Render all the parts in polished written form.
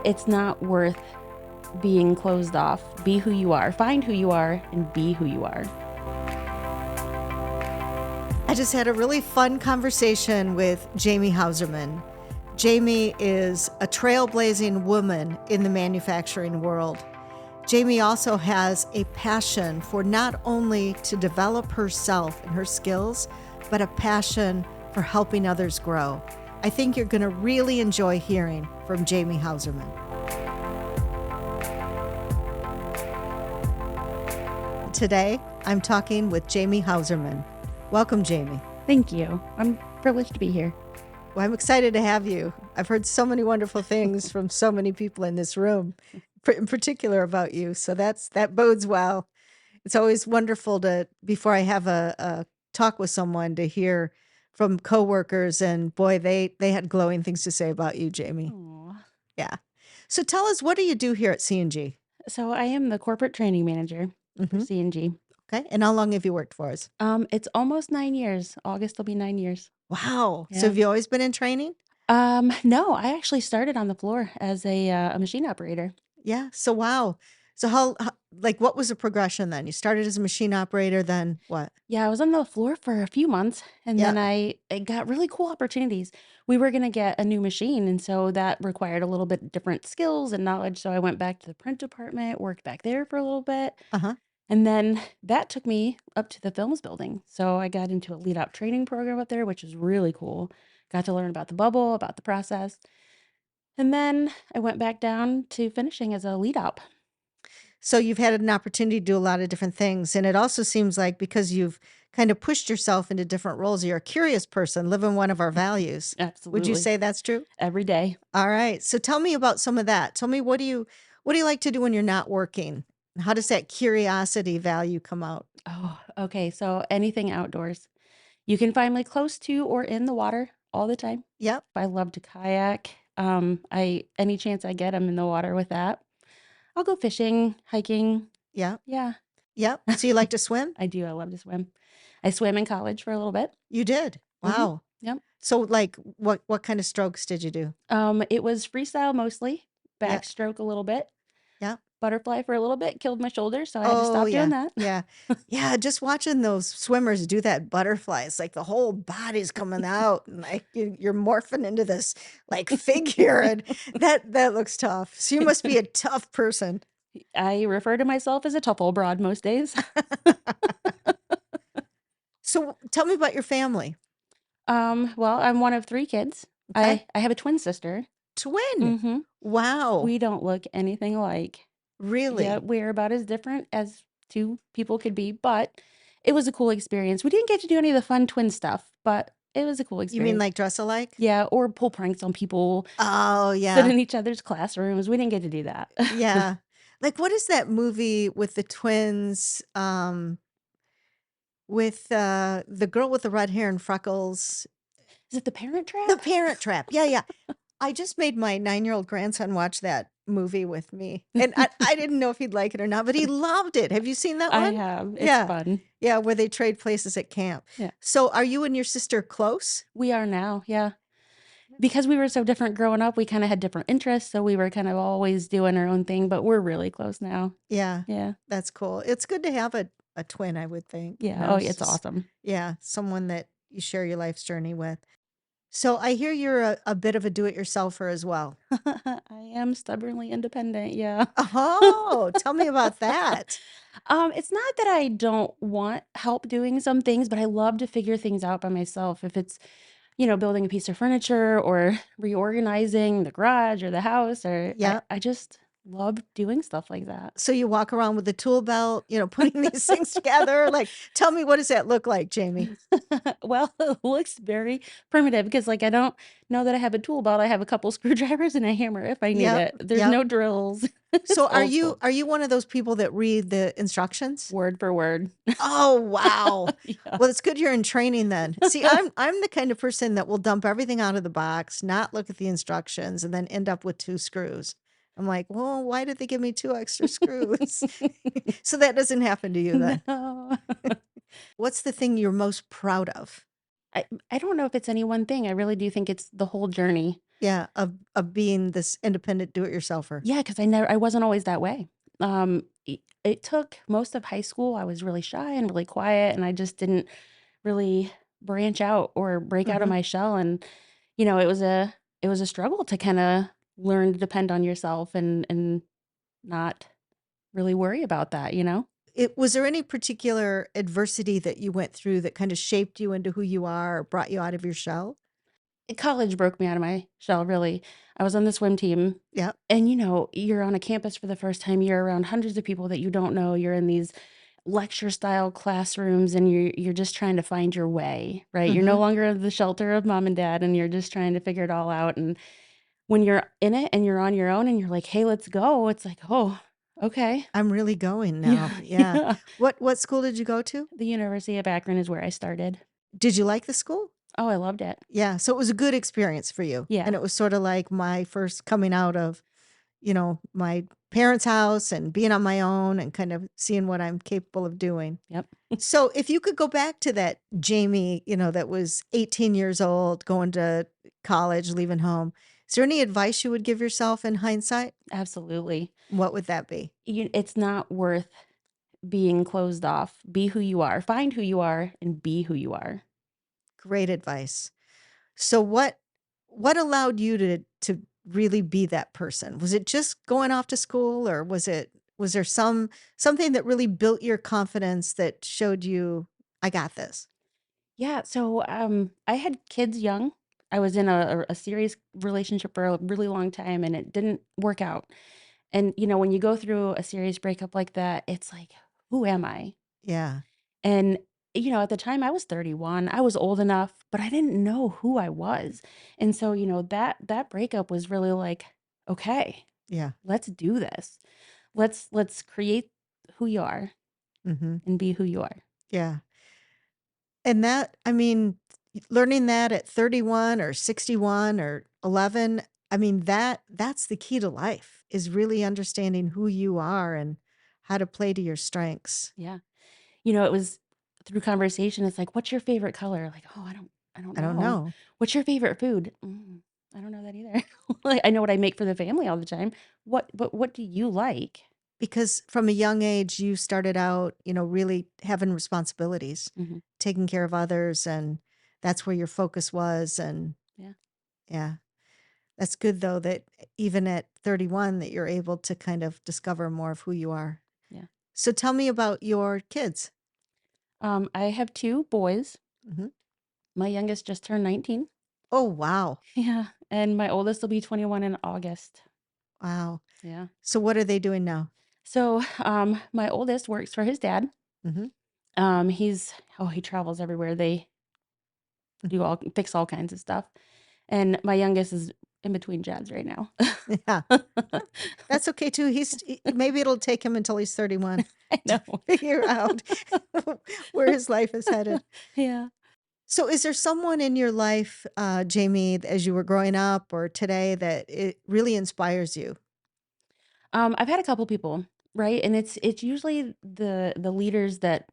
it's not worth being closed off. Be who you are. Find who you are and be who you are. I just had a really fun conversation with Jamie Hauserman. Jamie is a trailblazing woman in the manufacturing world. Jamie also has a passion for not only to develop herself and her skills, but a passion for helping others grow. I think you're going to really enjoy hearing from Jamie Hauserman. Today, I'm talking with Jamie Hauserman. Welcome, Jamie. Thank you. I'm privileged to be here. Well, I'm excited to have you. I've heard so many wonderful things from so many people in this room, in particular about you. So that bodes well. It's always wonderful to, before I have a talk with someone, to hear from coworkers, and boy, they had glowing things to say about you, Jamie. Aww. Yeah. So tell us, what do you do here at C&G? So I am the corporate training manager for C&G. Okay. And how long have you worked for us? It's almost 9 years. August will be 9 years. Wow. Yeah. So have you always been in training? No, I actually started on the floor as a machine operator. Yeah. So wow. So how what was the progression then? You started as a machine operator, then what? Yeah, I was on the floor for a few months, and Yeah. then I got really cool opportunities. We were gonna get a new machine, and so that required a little bit different skills and knowledge. So I went back to the print department, worked back there for a little bit, Uh-huh. and then that took me up to the films building. So I got into a lead op training program up there, which was really cool. Got to learn about the bubble, about the process, and then I went back down to finishing as a lead op. So you've had an opportunity to do a lot of different things. And it also seems like because you've kind of pushed yourself into different roles, you're a curious person, living one of our values. Would you Absolutely. say that's true? Every day. All right. So tell me about some of that. Tell me, what do you like to do when you're not working? How does that curiosity value come out? Oh, okay. So anything outdoors. You can find me close to or in the water all the time. Yep. I love to kayak. Any chance I get, I'm in the water with that. I'll go fishing, hiking. Yep. Yeah, Yep. So you like to swim? I do. I love to swim. I swam in college for a little bit. You did. Wow. Yep. So what kind of strokes did you do? It was freestyle mostly, Yeah. backstroke a little bit, Yeah. butterfly for a little bit, killed my shoulder, so I had to Oh, stop yeah. doing that. Yeah. Yeah, just watching those swimmers do that butterfly, it's like the whole body's coming out, and like you're morphing into this like figure, and that looks tough. So you must be a tough person. I refer to myself as a tough old broad most days. So tell me about your family. Well, I'm one of 3 kids. Okay. I have a twin sister. Twin. Mhm. Wow. We don't look anything alike. Really? Yeah, we're about as different as 2 people could be, but it was a cool experience. We didn't get to do any of the fun twin stuff, but it was a cool You mean experience. like dress alike? Yeah, or pull pranks on people, Oh, sit yeah. in each other's classrooms. We didn't get to do that. Yeah. Like, what is that movie with the twins, with the girl with the red hair and freckles? Is it The Parent Trap? The Parent Trap. Yeah, yeah. I just made my 9-year-old grandson watch that movie with me, and I didn't know if he'd like it or not, but he loved it. Have you seen that I one? have. It's Yeah. fun. Yeah, where they trade places at camp. Yeah. So are you and your sister close? We are now, yeah. Because we were so different growing up, we kinda had different interests, so we were kind of always doing our own thing, but we're really close now. Yeah, Yeah. that's cool. It's good to have a twin, I would think. Yeah. Oh, it's awesome. Yeah, someone that you share your life's journey with. So I hear you're a bit of a do-it-yourselfer as well. I am stubbornly independent, yeah. Oh, tell me about that. It's not that I don't want help doing some things, but I love to figure things out by myself. If it's, building a piece of furniture or reorganizing the garage or the house, or Yeah. I just love doing stuff like that. So you walk around with a tool belt, putting these things together. Like, tell me, what does that look like, Jamie? Well, it looks very primitive because, like, I don't know that I have a tool belt. I have a couple screwdrivers and a hammer if I need Yep, it. There's yep. no drills. It's So old school. are you one of those people that read the instructions? Word for word. Oh, wow. Yeah. Well, it's good you're in training then. See, I'm the kind of person that will dump everything out of the box, not look at the instructions, and then end up with 2 screws. I'm like, well, why did they give me 2 extra screws? So that doesn't happen to you then. No. What's the thing you're most proud of? I don't know if it's any one thing. I really do think it's the whole journey. Yeah, of being this independent do-it-yourselfer. Yeah, because I wasn't always that way. It took most of high school. I was really shy and really quiet, and I just didn't really branch out or break out of Mhm. my shell. And it was a struggle to kind of learn to depend on yourself and not really worry about that. It was there any particular adversity that you went through that kinda shaped you into who you are or brought you out of your shell? College broke me out of my shell, really. I was on the swim team, Yep. and you're on a campus for the first time. You're around hundreds of people that you don't know. You're in these lecture style classrooms, and you're just trying to find your way, right? You're no Mhm. longer in the shelter of mom and dad, and you're just trying to figure it all out. And when you're in it and you're on your own and you're like, "Hey, let's go." It's like, "Oh, okay." I'm really going now. Yeah, Yeah. yeah. What school did you go to? The University of Akron is where I started. Did you like the school? Oh, I loved it. Yeah, so it was a good experience for you, Yeah. and it was sorta like my first coming out of, my parents' house and being on my own and kind of seeing what I'm capable of doing. Yep. So, if you could go back to that Jamie, that was 18 years old, going to college, leaving home, is there any advice you would give yourself in hindsight? Absolutely. What would that be? It's not worth being closed off. Be who you are. Find who you are and be who you are. Great advice. So what allowed you to really be that person? Was it just going off to school or was there something that really built your confidence that showed you I got this? Yeah, so I had kids young. I was in a serious relationship for a really long time and it didn't work out. And when you go through a serious breakup like that, it's like, who am I? Yeah. And at the time I was 31. I was old enough, but I didn't know who I was. And so, that breakup was really like, okay, Yeah. let's do this. Let's create who you are Mhm. and be who you are. Yeah. And that I mean, learning that at 31 or 61 or 11, I mean, that's the key to life is really understanding who you are and how to play to your strengths. Yeah. It was through conversation, it's like, "What's your favorite color?" Like, "Oh, I don't I don't know." know. "What's your favorite food?" I don't know that either." Like, I know what I make for the family all the time. What do you like?" Because from a young age, you started out, really having responsibilities, Mhm. taking care of others, and that's where your focus was. And Yeah, yeah, that's good though that even at 31 that you're able to kind of discover more of who you are. yeah. So tell me about your kids. I have 2 boys. Mhm. My youngest just turned 19. Oh, wow. Yeah, and my oldest will be 21 in August. Wow. Yeah. So what are they doing now? So, my oldest works for his dad. Mhm. He travels everywhere. They fix all kinds of stuff. And my youngest is in between jobs right now. Yeah. That's okay too. Maybe it'll take him until he's 31 I to know. figure out where his life is headed. Yeah. So, is there someone in your life, Jamie, as you were growing up or today that it really inspires you? I've had a couple people, right? And it's usually the leaders that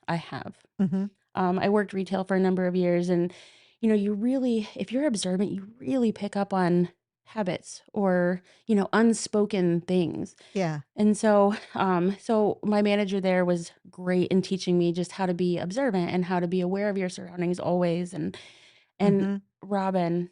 I have. Mhm. I worked retail for a number of years, and you really, if you're observant, you really pick up on habits or unspoken things. Yeah. And so my manager there was great in teaching me just how to be observant and how to be aware of your surroundings always. And Mhm. Robin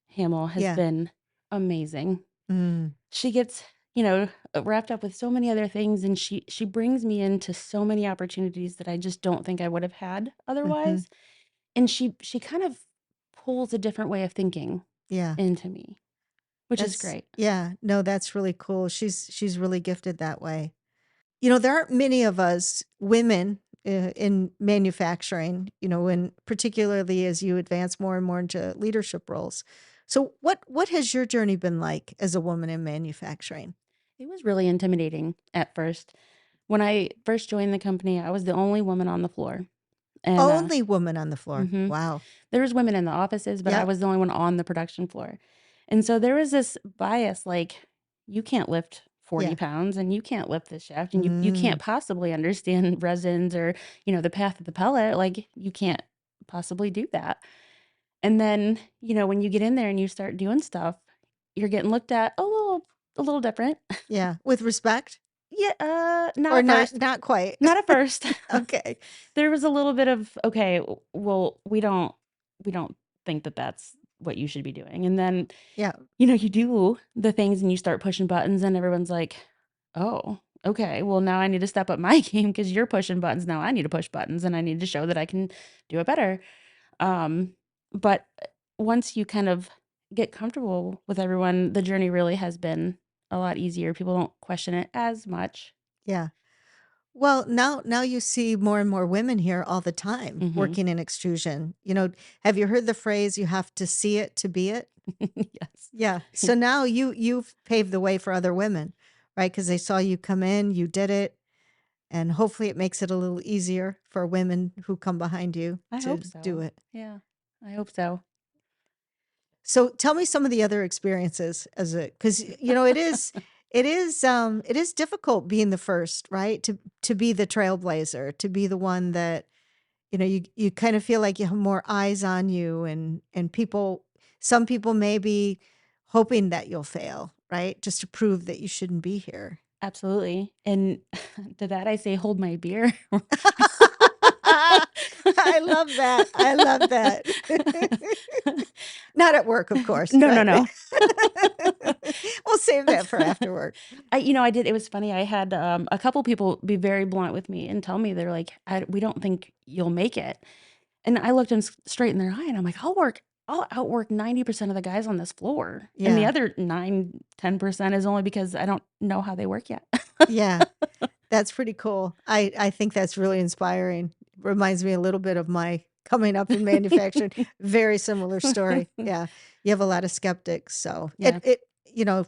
Hamill has Yeah. been amazing. Mm. She gets, wrapped up with so many other things, and she brings me into so many opportunities that I just don't think I would have had Mhm. otherwise. And she kind of pulls a different way of thinking Yeah. into me, which is great. Yeah. No, that's really cool. She's really gifted that way. There aren't many of us women in manufacturing, and particularly as you advance more and more into leadership roles. So what has your journey been like as a woman in manufacturing? It was really intimidating at first. When I first joined the company, I was the only woman on the floor. And Only woman on the floor. mhm. Wow. There was women in the offices, but I Yep. was the only one on the production floor. And so there was this bias like, you can't lift 40 Yeah. pounds and you can't lift this shaft and you Mm. can't possibly understand resins or, the path of the pellet. Like, you can't possibly do that. And then, when you get in there and you start doing stuff, you're getting looked at a little different. Yeah. With respect? Yeah, not Or at not first. not quite? Not at first. Okay. There was a little bit of, "Okay, well, we don't think that that's what you should be doing." And then, Yeah. you do the things and you start pushing buttons and everyone's like, "Oh, okay. Well, now I need to step up my game because 'cause you're pushing buttons. Now I need to push buttons and I need to show that I can do it better." Um, but once you kind of get comfortable with everyone, the journey really has been a lot easier. People don't question it as much. Yeah. Well, now you see more and more women here all the time Mhm. working in extrusion. Have you heard the phrase, "You have to see it to be it"? Yes. Yeah. So now you've paved the way for other women, right? Because they saw you come in, you did it, and hopefully it makes it a little easier for women who come behind you I hope to do so. it. Yeah, I hope so. So tell me some of the other experiences as a because it is difficult being the first, right? To be the trailblazer, to be the one that you kind of feel like you have more eyes on you, and some people may be hoping that you'll fail, right? Just to prove that you shouldn't be here. Absolutely, and to that I say, "Hold my beer." I love that. I love that. Not at work, of course, No, no, right? no. We'll save that for after work. I did it was funny, I had, a couple people be very blunt with me and tell me, they're like, "We don't think you'll make it." And I looked 'em straight in their eye, and I'm like, I'll outwork 90% of the guys on this floor, and the Yeah. other 9-10% is only because I don't know how they work yet." Yeah. That's pretty cool. I think that's really inspiring. Reminds me a little bit of my coming up in manufacturing. Very similar story. Yeah. You have a lot of skeptics. So Yeah,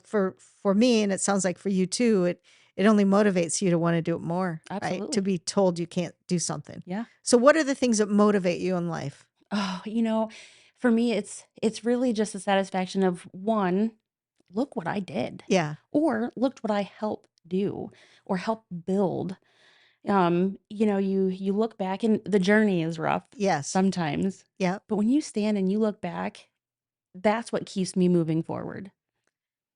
for me, and it sounds like for you too, it only motivates you to want to do it more, right? To absolutely. be told you can't do something. Yeah. So what are the things that motivate you in life? Oh, for me, it's really just the satisfaction of, 1, "Look what I did," Yeah. or, "Looked what I helped do or help build." You look back and the journey is rough Yes. sometimes, Yep. but when you stand and you look back, that's what keeps me moving forward.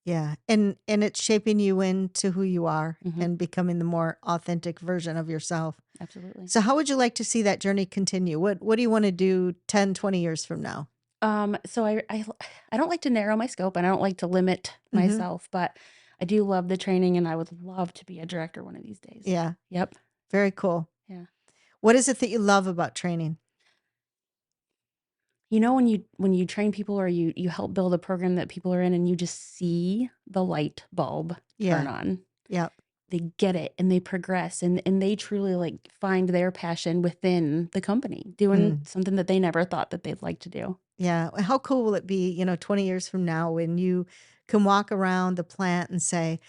Yeah. And it's shaping you into who you are Mhm, and becoming the more authentic version of yourself. absolutely. So how would you like to see that journey continue? What do you want to do 10, 20 years from now? So I don't like to narrow my scope and I don't like to limit Mhm. myself, but I do love the training and I would love to be a director one of these days. Yeah, Yep. very cool. Yeah. What is it that you love about training? When you train people or you help build a program that people are in and you just see the light bulb turn Yeah. on. Yep. They get it and they progress and they truly like find their passion within the company, doing Mm. something that they never thought that they'd like to do. Yeah. How cool will it be, 20 years from now when you can walk around the plant and say,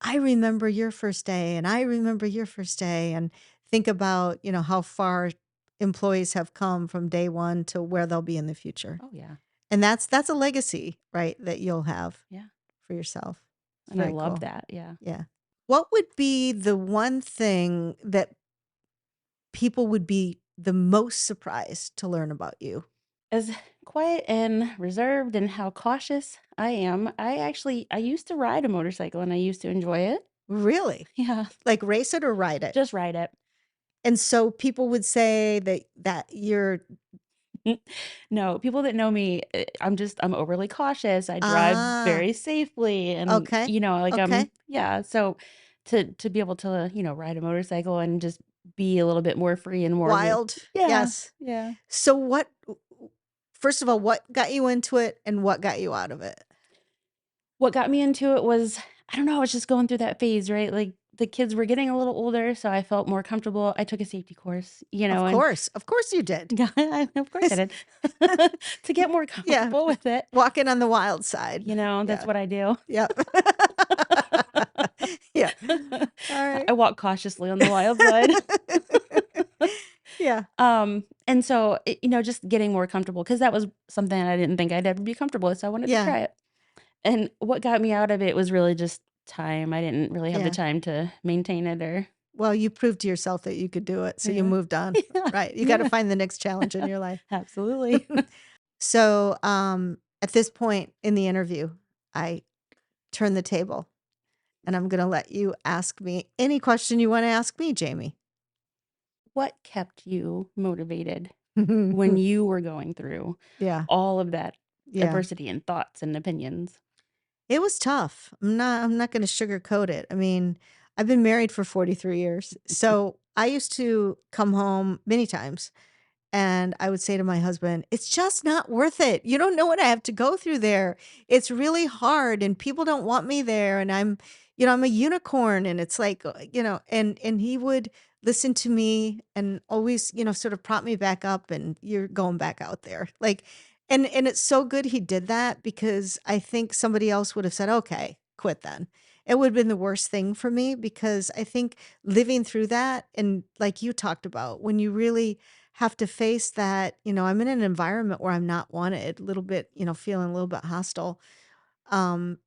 I remember your first day and I remember your first day and think about, how far employees have come from day one to where they'll be in the future. Oh yeah. And that's a legacy, right, that you'll have Yeah. for yourself. It's And I very love cool. that. Yeah. Yeah. What would be the one thing that people would be the most surprised to learn about you? As quiet and reserved and how cautious I am, I used to ride a motorcycle and I used to enjoy it. Really? Yeah. Like race it or ride it? Just ride it. And so people would say that you're No, people that know me, I'm overly cautious. I drive ah, very safely and, okay. like, Okay. yeah, so to be able to, ride a motorcycle and just be a little bit more free and more li Wild. Yeah, Yes. yeah. So first of all, what got you into it and what got you out of it? What got me into it was, I don't know, I was just going through that phase, right? Like, the kids were getting a little older, so I felt more comfortable. I took a safety course, Of and course. Of course you did. of course I did. To get more Yeah. comfortable with it, Walking on the wild side. that's Yeah. what I do. Yep. Yeah. All right. I walk cautiously on the wild side. Yeah. And so, just getting more comfortable because that was something I didn't think I'd ever be comfortable with, so I wanted to Yeah. try it. And what got me out of it was really just time. I didn't really have the Yeah. time to maintain it or Well, you proved to yourself that you could do it, so you yeah. moved on, Yeah, right? You gotta yeah. find the next challenge in your life. Absolutely. So at this point in the interview, I turn the table and I'm going to let you ask me any question you want to ask me, Jamie. What kept you motivated when you were going through Yeah. all of that Yeah. adversity and thoughts and opinions? It was tough. I'm not going to sugarcoat it. I mean, I've been married for 43 years. So I used to come home many times and I would say to my husband, "It's just not worth it. You don't know what I have to go through there. It's really hard and people don't want me there and I'm a unicorn and it's like, and he would listen to me and always, sort of prop me back up and you're going back out there." Like and it's so good he did that because I think somebody else would have said, "Okay, quit then." It would have been the worst thing for me because I think living through that and like you talked about, when you really have to face that, I'm in an environment where I'm not wanted, a little bit, feeling a little bit hostile. Um,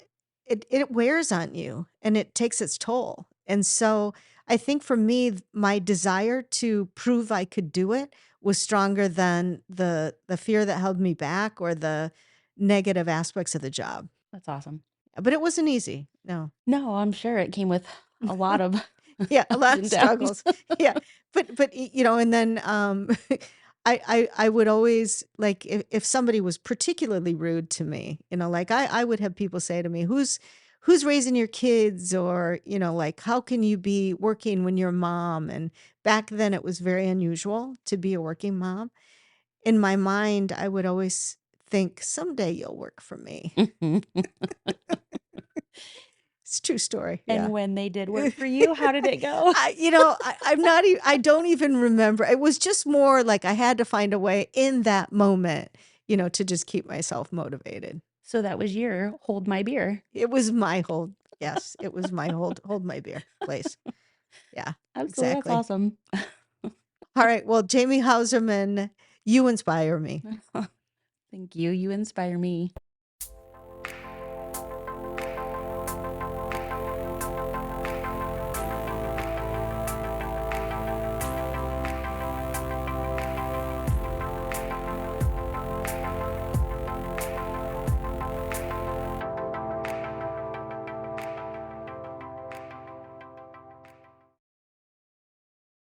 it wears on you and it takes its toll. And so I think for me, my desire to prove I could do it was stronger than the fear that held me back or the negative aspects of the job. That's awesome. But it wasn't easy. No. No, I'm sure it came with a lot of Yeah, a ups lot of and downs. struggles. Yeah, and then I would always like if somebody was particularly rude to me, like I would have people say to me, "Who's raising your kids?" Or like, "How can you be working when you're a mom?" And back then, it was very unusual to be a working mom. In my mind, I would always think, "Someday you'll work for me." It's a true story. Yeah. And when they did work for you, how did it go? I'm not I don't even remember. It was just more like I had to find a way in that moment, to just keep myself motivated. So that was your hold my beer. It was my hold yes, it was my hold my beer place. Yeah, Absolutely, that's exactly. awesome. All right, well, Jamie Hauserman, you inspire me. Thank you. You inspire me.